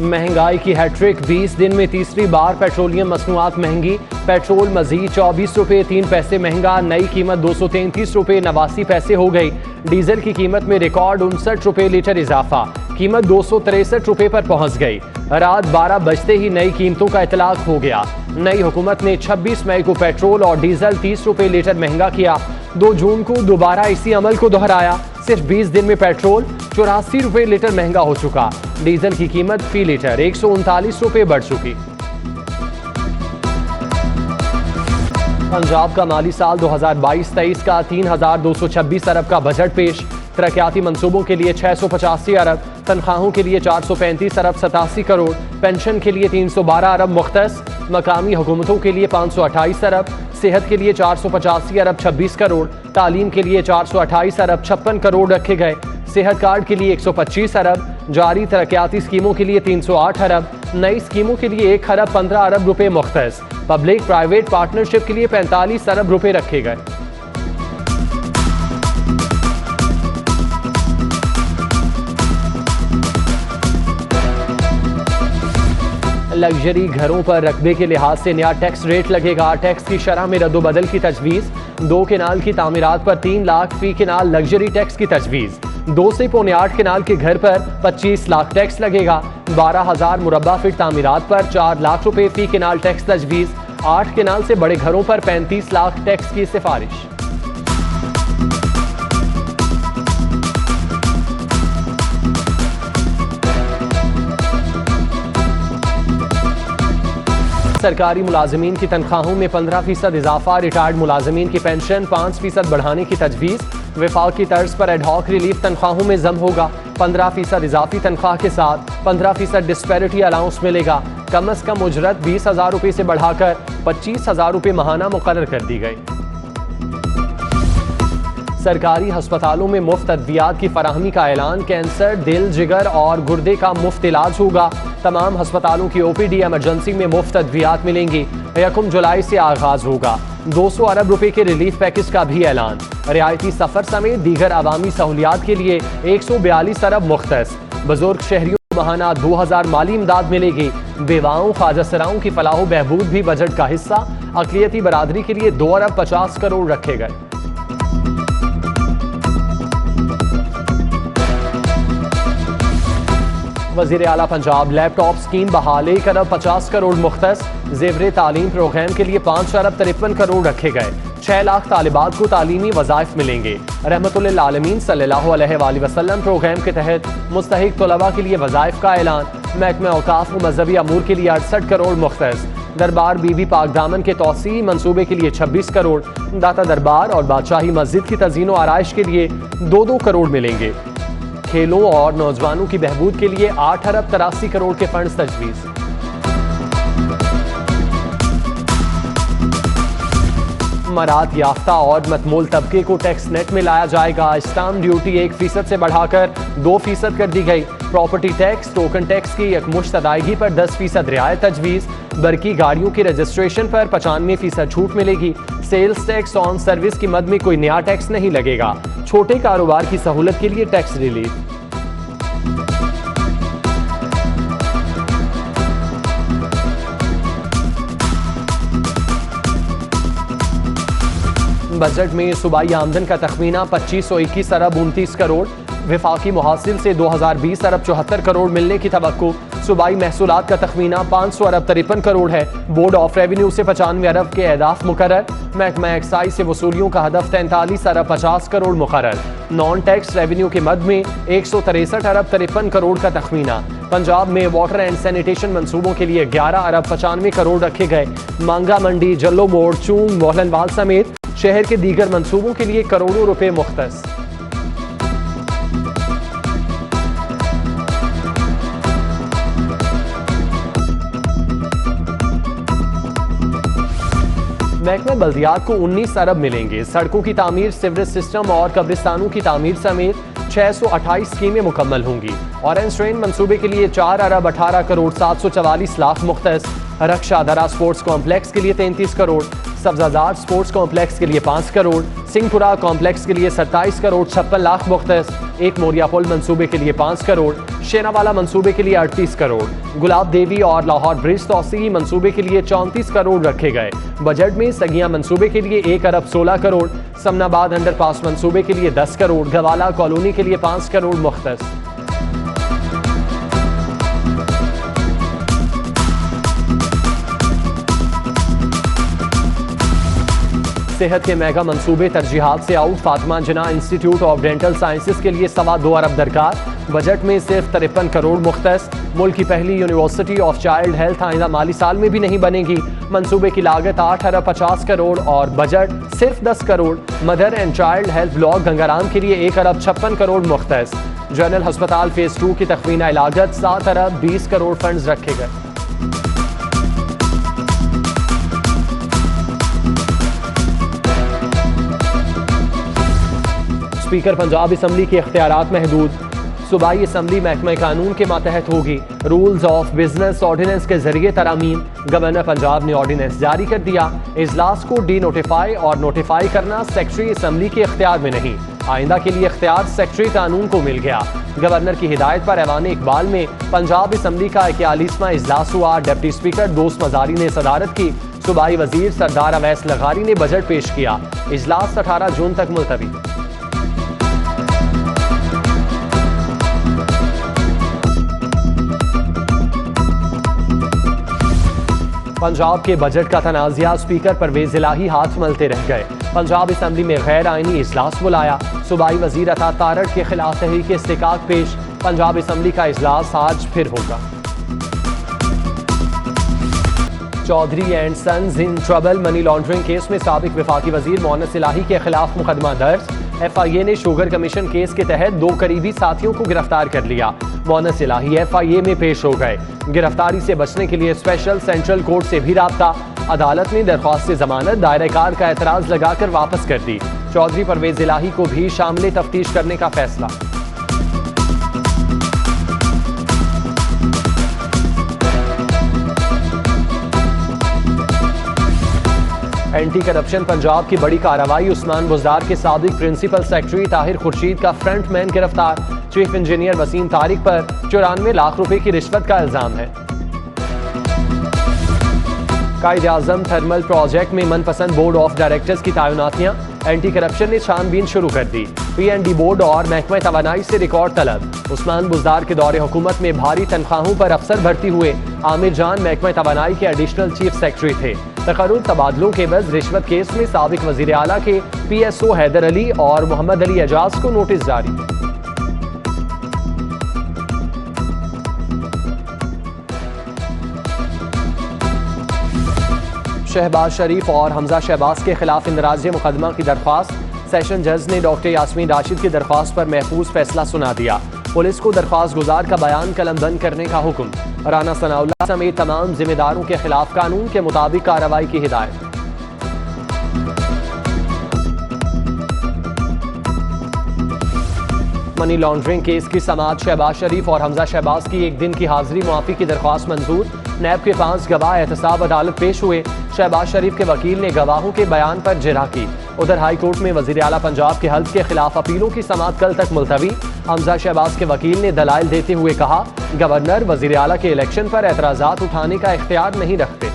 महंगाई की हैट्रिक, 20 दिन में तीसरी बार पेट्रोलियम मसनूआत महंगी। पेट्रोल मजीद 24 रुपये 3 पैसे महंगा, नई कीमत 233 रुपये 89 पैसे हो गई। डीजल की कीमत में रिकॉर्ड 59 रुपये लीटर इजाफा, कीमत 263 रुपये पर पहुंच गई। रात 12 बजते ही नई कीमतों का इतलाक हो गया। नई हुकूमत ने 26 मई को पेट्रोल और डीजल 30 रुपये लीटर महंगा किया। 2 जून को दोबारा इसी अमल को दोहराया। सिर्फ 20 दिन में पेट्रोल 84 रुपये लीटर महंगा हो चुका। डीजल की कीमत फी लीटर 139 रुपये बढ़ चुकी। पंजाब का माली साल 2022-23 का 3226 अरब का बजट पेश। तरक्याती मंसूबों के लिए 685 अरब, तनख्वाहों के लिए 435 अरब 87 करोड़, पेंशन के लिए 312 अरब मुख्तस, मकामी हुकूमतों के लिए 528 अरब, सेहत के लिए 485 अरब 26 करोड़, तालीम के लिए 428 अरब 56 करोड़ रखे गए। सेहत कार्ड के लिए 125 अरब, जारी तरक्याती स्कीमों के लिए 308 अरब, नई स्कीमों के लिए 1 अरब 15 अरब रुपए मुख्तस, पब्लिक प्राइवेट पार्टनरशिप के लिए 45 अरब रुपए रखे गए। लग्जरी घरों पर रकबे के लिहाज से नया टैक्स रेट लगेगा। टैक्स की शरह में रद्दोबदल की तजवीज़। 2 केनाल की तामीरात पर 3 लाख फी केनाल लग्जरी टैक्स की तजवीज़। 2 से पौने 8 केनाल के घर पर 25 लाख टैक्स लगेगा। 12,000 मुरब्बा फीट तामीरात पर 4 लाख रुपए फी केनाल टैक्स तजवीज़। 8 केनाल से बड़े घरों पर 35 लाख टैक्स की सिफारिश। सरकारी मुलाजमीन की तनख्वाहों में 15% इजाफा। रिटायर्ड मुलाजमीन की पेंशन 5% बढ़ाने की तजवीज़। विफाक की तर्ज पर एडहॉक रिलीफ तनख्वाहों में जम होगा। 15% इजाफी तनख्वाह के साथ 15% डिस्पैरिटी अलाउंस मिलेगा। कम अज कम उजरत 20,000 रुपये से बढ़ाकर 25,000 रुपये माहाना मुकर्रर कर दी गई। सरकारी अस्पतालों में मुफ्त अद्वियात की फराहमी का ऐलान। कैंसर, दिल, जिगर और गुर्दे का मुफ्त इलाज होगा। तमाम अस्पतालों की ओपीडी इमरजेंसी में मुफ्त अद्वियात मिलेंगी। 1 जुलाई से आगाज होगा। 200 अरब रुपए के रिलीफ पैकेज का भी ऐलान। रियायती सफर समेत दीगर अवामी सहूलियात के लिए 142 अरब मुख्तस। बुजुर्ग शहरियों को माहाना 2000 माली इमदाद मिलेगी। बेवाओं, ख्वाजा सराओं की फलाह बहबूद भी बजट का हिस्सा। अक़लियती बरादरी के लिए 2 अरब 50 करोड़ रखे गए। वज़ीर आला पंजाब लैपटॉप स्कीम बहाल 1 अरब 50 करोड़ मुख्तस। ज़ेवरे तालीम प्रोग्राम के लिए 5 अरब 53 करोड़ रखे गए। 6 लाख तालिबात को तालीमी वज़ाइफ मिलेंगे। रहमतुल्लिल आलमीन सल्लल्लाहु अलैहि वसल्लम प्रोग्राम के तहत मुस्तहिक तलबा के लिए वज़ाइफ का ऐलान। महकमा औकाफ व मजहबी अमूर के लिए 68 करोड़ मुख्तस। दरबार बीबी पाक दामन के तौसी मंसूबे के लिए 26 करोड़। दाता दरबार और बादशाही मस्जिद की तज़ीन व आराइश के लिए 2-2 करोड़ मिलेंगे। खेलों और नौजवानों की बहबूद के लिए 8 अरब 83 करोड़ के फंड्स तजवीज़। मरात याफ्ता और मतमूल तबके को टैक्स नेट में लाया जाएगा। स्टाम्प ड्यूटी 1% से बढ़ाकर 2% कर दी गई। प्रॉपर्टी टैक्स, टोकन टैक्स की एकमुश्त अदायगी पर 10% रियायत तजवीज़। बरकी गाड़ियों की रजिस्ट्रेशन पर 95% छूट मिलेगी। सेल्स टैक्स ऑन सर्विस की मद में कोई नया टैक्स नहीं लगेगा। छोटे कारोबार की सहूलत के लिए टैक्स रिलीफ। बजट में सूबाई आमदन का तखमीना 2521 अरब 29 करोड़। विफाकी मुहासिल से 2020 अरब 74 करोड़ मिलने की तवक्को। सूबाई महसूलात का तखमीना 500 अरब 53 करोड़ है। बोर्ड ऑफ रेवेन्यू से 95 अरब के अहदाफ मुकर्रर। महकमा एक्साइज से वसूलियों का हदफ 43 अरब 50 करोड़ मुकर्रर। नॉन टैक्स रेवेन्यू के मद में 163 अरब 53 करोड़ का तखमीना। पंजाब में वाटर एंड सैनिटेशन मंसूबों के लिए 11 अरब 95 करोड़ रखे गए। मांगा मंडी, जल्लो मोड़, चूंग, मोहलनवाल समेत शहर के दीगर मंसूबों के लिए करोड़ों रुपए मुख्तस। महकमा बल्दियात को 19 अरब मिलेंगे। सड़कों की तामीर, सीवरेज सिस्टम और कब्रिस्तानों की तामीर समेत 628 स्कीमें मुकम्मल होंगी। ऑरेंज ट्रेन मंसूबे के लिए 4 अरब 18 करोड़ 744 लाख मुख्तस। रक्षा दरा स्पोर्ट्स कॉम्प्लेक्स के लिए 33 करोड़। सब्जाजार स्पोर्ट्स कॉम्प्लेक्स के लिए 5 करोड़, सिंहपुरा कॉम्प्लेक्स के लिए 27 करोड़ 56 लाख मुख्तस, एक मोरिया पुल मंसूबे के लिए 5 करोड़, शेनावाला मंसूबे के लिए 38 करोड़, गुलाब देवी और लाहौर ब्रिज तौसीई मंसूबे के लिए 34 करोड़ रखे गए। बजट में सगिया मंसूबे के लिए 1 अरब 16 करोड़, समनाबाद अंडरपास मंसूबे के लिए 10 करोड़, गवाला कॉलोनी के लिए 5 करोड़ मुख्तस। सेहत के मेगा मंसूबे तरजीहात से out, Fatima Jinnah institute of dental sciences के लिए 2.25 अरब दरकार। बजट में सिर्फ 53 करोड़ मुख्तस। मुल्क की पहली यूनिवर्सिटी ऑफ चाइल्ड हेल्थ आइंदा माली साल में भी नहीं बनेगी। मंसूबे की लागत 8 अरब 50 करोड़ और बजट सिर्फ 10 crore. Mother and child health block Gangaram के लिए 1 अरब 56 करोड़ मुख्तस। जनरल अस्पताल फेज 2 की तखमीना लागत 7 अरब 20 करोड़ फंड्स रखे गए। स्पीकर पंजाब असम्बली के इख्तियारात महदूद। सूबाई असम्बली महकमा कानून के मातहत होगी। रूल्स ऑफ बिजनेस ऑर्डिनेंस के जरिए तरामीम। गवर्नर पंजाब ने ऑर्डिनेंस जारी कर दिया। इजलास को डी नोटिफाई और नोटिफाई करना सेक्रेटरी असम्बली के इख्तियार में नहीं, आइंदा के लिए इख्तियार सेक्रेटरी कानून को मिल गया। गवर्नर की हिदायत पर ऐवान इकबाल में पंजाब असम्बली का 41वां इजलास हुआ। डिप्टी स्पीकर दोस्त मजारी ने सदारत की। सूबाई वजीर सरदार अवैस लगारी ने बजट पेश किया। इजलास 18 जून तक मुलतवी। पंजाब के बजट का तनाज़ा, स्पीकर परवेज इलाही हाथ मलते रह गए। पंजाब असम्बली में गैर आइनी इजलास बुलाया। सूबाई वजीर अता तारड़ के खिलाफ तहरीक इस्तिकाक पेश। पंजाब असम्बली का इजलास आज फिर होगा। Chaudhary and sons in trouble money laundering case में साबिक वफाकी वजीर मोहन्नस इलाही के खिलाफ मुकदमा दर्ज। FIA ने शुगर कमीशन केस के तहत 2 करीबी साथियों को गिरफ्तार कर लिया। मोहन्नस इलाही FIA में पेश हो गए। गिरफ्तारी से बचने के लिए स्पेशल सेंट्रल कोर्ट से भी राब्ता। अदालत ने दरख्वास्त जमानत दायरेकार का एतराज लगाकर वापस कर दी। चौधरी परवेज इलाही को भी शामिल तफ्तीश करने का फैसला। एंटी करप्शन पंजाब की बड़ी कार्रवाई। उस्मान बुज़दार के साबिक प्रिंसिपल सेक्रेटरी ताहिर खुर्शीद का फ्रंटमैन गिरफ्तार। चीफ इंजीनियर वसीम तारिक पर 94 लाख रुपए की रिश्वत का इल्जाम है। कायद-ए-आज़म थर्मल प्रोजेक्ट में मनपसंद बोर्ड ऑफ डायरेक्टर्स की तैनातियां। एंटी करप्शन ने छानबीन शुरू कर दी। PND बोर्ड और महकमा तवानाई से रिकॉर्ड तलब। उस्मान बुज़दार के दौरे हुकूमत में भारी तनख्वाहों पर अफसर भर्ती हुए। आमिर जान महकमा तवानाई के एडिशनल चीफ सेक्रेटरी थे। तकर्रुर तबादलों के बज़ रिश्वत केस में साबिक वज़ीर आला के PSO हैदर अली और मोहम्मद अली एजाज को नोटिस जारी। शहबाज शरीफ और हमजा शहबाज के खिलाफ इंदराज मुकदमा की दरख्वास्त। सेशन जज ने डॉक्टर यास्मीन राशिद की दरख्वास्त पर महफूज फैसला सुना दिया। पुलिस को दरख्वास्त गुजार का बयान कलमबंद करने का हुक्म। राना सनाउल्लाह समेत तमाम जिम्मेदारों के खिलाफ कानून के मुताबिक कार्रवाई की हिदायत। मनी लॉन्ड्रिंग केस की समाअत। शहबाज शरीफ और हमजा शहबाज की 1 दिन की हाजिरी मुआफी की दरख्वास्त मंजूर। नैब के 5 गवाह एहतसाब अदालत पेश हुए। शहबाज शरीफ के वकील ने गवाहों के बयान पर जिरह की। उधर हाई कोर्ट में वजीर आला पंजाब के हल्फ के खिलाफ अपीलों की समाअत कल तक मुलतवी। हमजा शहबाज के वकील ने दलाइल देते हुए कहा, गवर्नर वजीर आला के इलेक्शन पर एतराजात उठाने का इख्तियार नहीं रखते।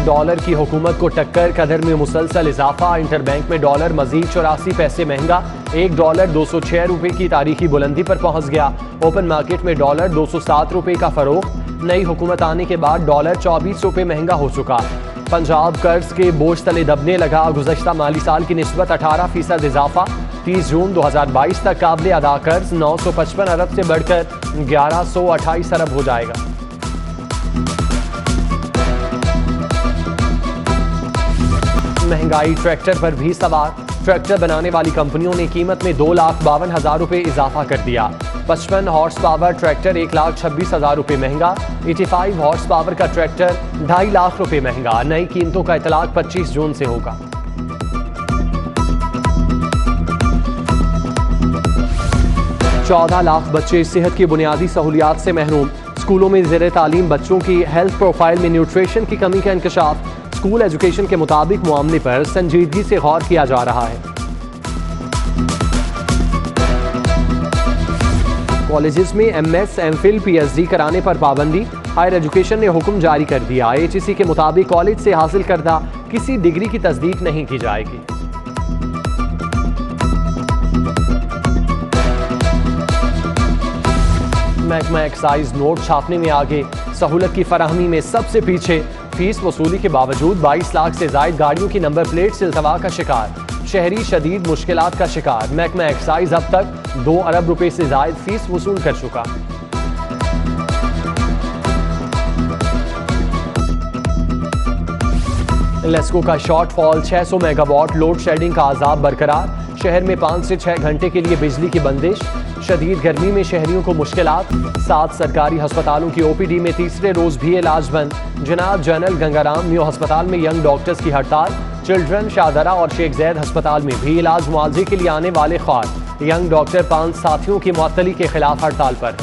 डॉलर की हुकूमत को टक्कर, कदर में मुसलसल इजाफा। इंटरबैंक में डॉलर मजीद 84 पैसे महंगा। $1 206 रुपए की तारीखी बुलंदी पर पहुंच गया। ओपन मार्केट में डॉलर 207 रुपए का फरोख्त। नई हुकूमत आने के बाद डॉलर 24 रुपए महंगा हो चुका। पंजाब कर्ज के बोझ तले दबने लगा। गुज़श्ता माली साल की निस्बत 18% इजाफा। 30 जून 2022 तक काबिल अदा कर्ज 955 अरब से बढ़कर 1128 अरब हो जाएगा। महंगाई ट्रैक्टर पर भी सवार। ट्रैक्टर बनाने वाली कंपनियों ने कीमत में 2,52,000 रुपए इजाफा कर दिया। 55 हॉर्स पावर ट्रैक्टर 1,26,000 रुपये महंगा। 85 हॉर्स पावर का ट्रैक्टर 2.5 लाख रुपये महंगा। नई कीमतों का इतलाक 25 जून से होगा। $14 लाख बच्चे सेहत की बुनियादी सहूलियात से महरूम। स्कूलों में ज़ेर तालीम बच्चों की हेल्थ प्रोफाइल में न्यूट्रिशन की कमी का इंकशाफ। स्कूल एजुकेशन के मुताबिक मामले पर संजीदगी से गौर किया जा रहा है। कॉलेजेस में MS, MPhil, PhD कराने पर पाबंदी। हायर एजुकेशन ने हुक्म जारी कर दिया। HEC के मुताबिक कॉलेज से हासिल करदा किसी डिग्री की तस्दीक नहीं की जाएगी। महकमा एक्साइज नोट छापने में आगे, सहूलत की फराहमी में सबसे पीछे। फीस वसूली के बावजूद 22 लाख से जायद गाड़ियों की नंबर प्लेट से इल्तवा का शिकार। शहरी शदीद मुश्किलात का शिकार। महकमा एक्साइज अब तक 2 अरब रुपए से जायद फीस वसूल कर चुका। लेस्को का शॉर्टफॉल 600 मेगावाट। लोड शेडिंग का आजाब बरकरार। शहर में 5 से 6 घंटे के लिए बिजली की बंदिश। शदीद गर्मी में शहरियों को मुश्किलात। 7 सरकारी अस्पतालों की OPD में तीसरे रोज भी इलाज बंद। जनाब जनरल गंगाराम म्यो अस्पताल में यंग डॉक्टर्स की हड़ताल। चिल्ड्रन शाहदरा और शेख जैद अस्पताल में भी इलाज मुआवजे के लिए आने वाले ख्वार। यंग डॉक्टर 5 साथियों की मुअत्तली के खिलाफ हड़ताल पर।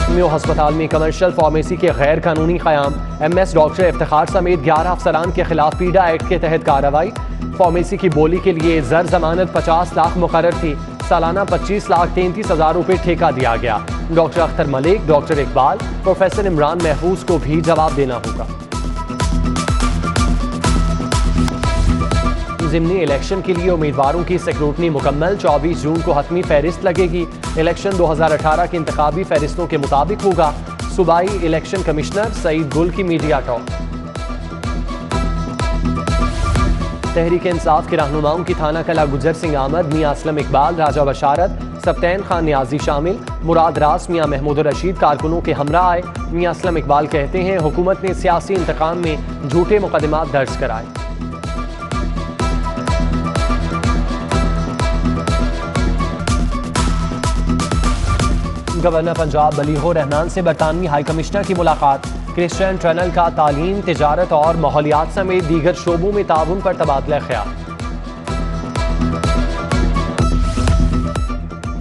म्यो अस्पताल में कमर्शियल फार्मेसी के गैर कानूनी क़याम। MS डॉक्टर इफ्तिखार समेत 11 अफसरान के खिलाफ पीडा एक्ट के तहत कार्रवाई। फार्मेसी की बोली के लिए जर जमानत 50 लाख मुकर्रर थी। सालाना 25,33,000 रुपये ठेका दिया गया। Doctor Akhtar Malik, doctor Iqbal, professor Imran महफूज को भी जवाब देना होगा। ज़िमनी इलेक्शन के लिए उम्मीदवारों की स्क्रूटनी मुकम्मल। 24 जून को हतमी फहरिस्त लगेगी। इलेक्शन 2018 के इंतखाबी फहरिस्तों के मुताबिक होगा। सूबाई इलेक्शन कमिश्नर सईद गुल की मीडिया टॉक। तहरीक इंसाफ के रहनुमाओं की थाना कला गुजर सिंह आमद, मियां असलम इकबाल, राजा बशारत, सब्तैन खान नियाजी शामिल। मुराद रास मियां महमूद रशीद कारकुनों के हमरा आए। मियां असलम इकबाल कहते हैं हुकूमत ने सियासी इंतकाम में झूठे मुकदमात दर्ज कराए। गवर्नर पंजाब बलीगो रहमान से बरतानवी हाई कमिश्नर की मुलाकात। क्रिश्चियन टनल का तालीम, तिजारत और माहौलियात समेत दीगर शोबों में ताउन पर तबादला ख्याल।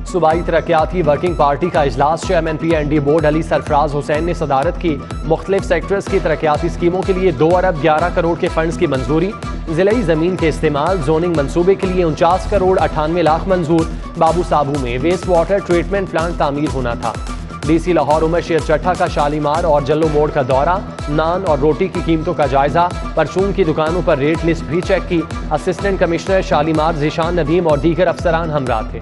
सूबाई तरक्याती वर्किंग पार्टी का इजलास। Chairman PND board Ali Sarfaraz Hussain ने सदारत की। मुख्तलिफ सेक्टर्स की तरक्याती स्कीमों के लिए 2 अरब 11 करोड़ के फंड्स की मंजूरी। जिलाई ज़मीन के इस्तेमाल जोनिंग मनसूबे के लिए 49 करोड़ 98 लाख मंजूर। बाबू साबू में वेस्ट वाटर ट्रीटमेंट प्लांट तामीर होना था। DC लाहौर उमर शेर चट्ठा का शालीमार और जल्लो मोड़ का दौरा। नान और रोटी की कीमतों का जायजा। परचून की दुकानों पर रेट लिस्ट भी चेक की। असिस्टेंट कमिश्नर शालीमार ज़ीशान नदीम और दीगर अफसरान हमरा थे।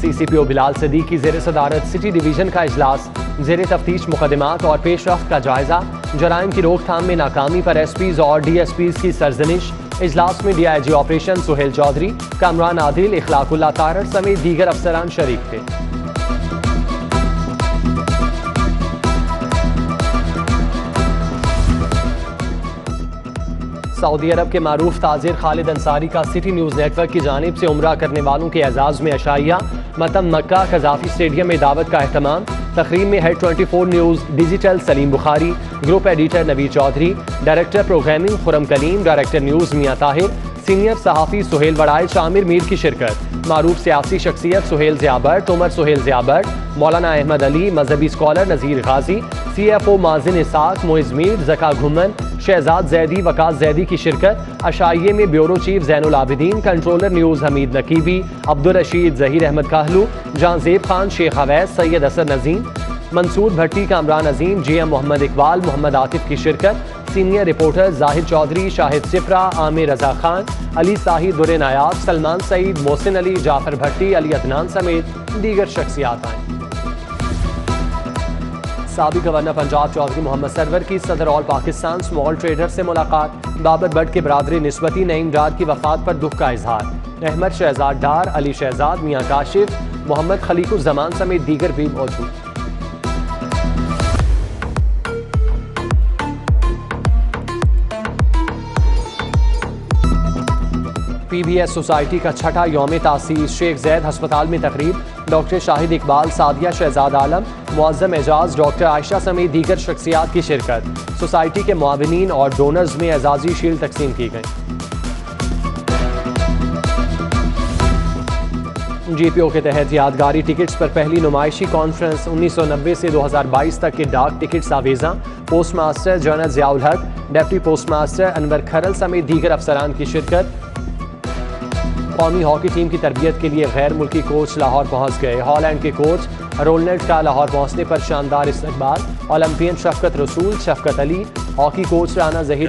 CCPO बिलाल सदीक की ज़ेर सदारत सिटी डिवीजन का इजलास। ज़ेर तफ्तीश मुकदमात और पेशरफ्त का जायजा। जराइम की रोकथाम में नाकामी पर SPs और DSPs की सरजनिश। इजलास में DIG ऑपरेशन सुहेल चौधरी, कामरान आदिल, इखलाकुल्लाह तारड़ समेत दीगर अफसरान शरीक थे। सऊदी अरब के मारूफ ताजिर खालिद अंसारी का सिटी न्यूज़ नेटवर्क की जानिब से उम्रा करने वालों के एजाज में अशाइया। मतम मक्का कज़ाफी स्टेडियम में दावत का एहतमाम। तकरीब में head 24 news digital Salim Bukhari, group editor Naveed Chaudhry, director programming Khurram Kaleem, director news Mian Tahir, senior सहाफ़ी सुहेल वड़ाइल शामिर मीर की शिरकत। मारूफ सियासी शख्सियत सुहेल ज़ियाबर्ट, उमर सुहेल ज़ियाबर्ट, मौलाना अहमद अली, मजहबी स्कॉलर नज़ीर गाजी, CFO माजिन इसाक, मोइज़ मीर, ज़का घुमन, शहजाद जैदी, वकास जैदी की शिरकत। अशाइये में bureau chief Zainul Abideen, controller news Hameed Naqibi, Abdul Rasheed, Zaheer Ahmad Kahlon, Jahanzeb Khan, Sheikh Awais, Syed Asad Nazeem, Mansoor Bhatti, Kamran Azeem, GM Mohammad Iqbal, Mohammad Atif की शिरकत। सीनियर रिपोर्टर जाहिर चौधरी, शाहिद सिफरा, आमिर रजा खान, अली साही, दुरे नायाब, सलमान सईद, मोहसिन अली, जाफर भट्टी, अली अदनान समेत दीगर शख्सियात आए। साबिक गवर्नर पंजाब चौधरी मोहम्मद सरवर की सदर ऑल पाकिस्तान स्मॉल ट्रेडर से मुलाकात। बाबर भट्ट के बरादरी निस्बती नईम डार की वफात पर दुख का इजहार। अहमद शहजाद डार, अली शहजाद, मियां काशिफ, मोहम्मद खलीकुज़्ज़मान समेत दीगर भी मौजूद। PBS सोसाइटी का छठा यौम तासीस, शेख जैद हस्पताल में तकरीब। डॉक्टर शाहिद इकबाल, सादिया शहजाद आलम, मुअज्जम एजाज, डॉक्टर आयशा समेत दीगर शख्सियात की शिरकत। सोसाइटी के मुआविनीन और डोनर्स में एजाजी शील्ड तकसीम की गई। GPO के तहत यादगारी टिकट्स पर पहली नुमाइशी कॉन्फ्रेंस। 1990 से 2022 तक के डाक टिकट्स आवेजा। Post master general Ziaul Haq, deputy post master Anwar Kharal समेत दीगर अफसरान की शिरकत। कौमी हॉकी टीम की तरबियत के लिए गैर मुल्की कोच लाहौर पहुंच गए। हॉलैंड के कोच रोलनेट का लाहौर पहुंचने पर शानदार इस्तकबाल। ओलंपियन शफकत रसूल, शफकत अली, हॉकी कोच राना जहीर